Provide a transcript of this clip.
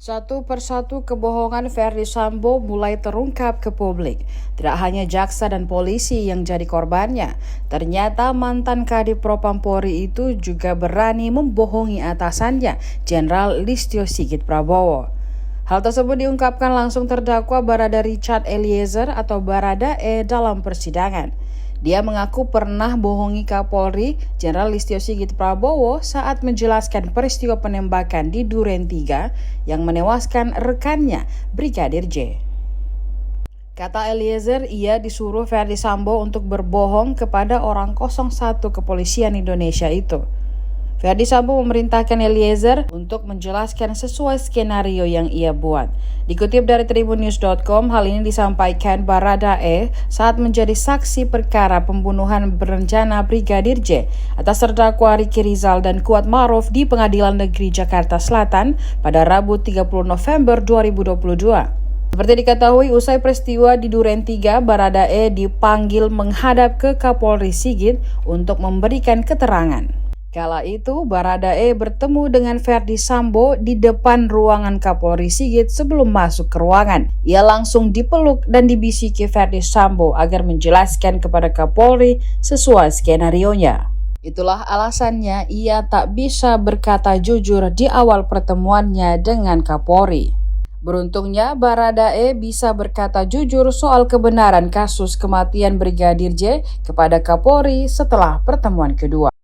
Satu persatu kebohongan Verdi Sambo mulai terungkap ke publik. Tidak hanya jaksa dan polisi yang jadi korbannya, ternyata mantan Kadif Propam Polri itu juga berani membohongi atasannya, Jenderal Listio Sigit Prabowo. Hal tersebut diungkapkan langsung terdakwa Barada Richard Eliezer atau Baradae dalam persidangan. Dia mengaku pernah bohongi Kapolri Jenderal Listio Sigit Prabowo saat menjelaskan peristiwa penembakan di Duren 3 yang menewaskan rekannya, Brigadir J. Kata Eliezer, ia disuruh Verdi Sambo untuk berbohong kepada orang 01 kepolisian Indonesia itu. Verdi Sambo memerintahkan Eliezer untuk menjelaskan sesuai skenario yang ia buat. Dikutip dari tribunnews.com, hal ini disampaikan Baradae saat menjadi saksi perkara pembunuhan berencana Brigadir J atas terdakwa Ricky Rizal dan Kuat Ma'ruf di Pengadilan Negeri Jakarta Selatan pada Rabu 30 November 2022. Seperti diketahui, usai peristiwa di Duren 3, Baradae dipanggil menghadap ke Kapolri Sigit untuk memberikan keterangan. Kala itu, Baradae bertemu dengan Verdi Sambo di depan ruangan Kapolri Sigit sebelum masuk ke ruangan. Ia langsung dipeluk dan dibisiki Verdi Sambo agar menjelaskan kepada Kapolri sesuai skenarionya. Itulah alasannya ia tak bisa berkata jujur di awal pertemuannya dengan Kapolri. Beruntungnya, Baradae bisa berkata jujur soal kebenaran kasus kematian Brigadir J kepada Kapolri setelah pertemuan kedua.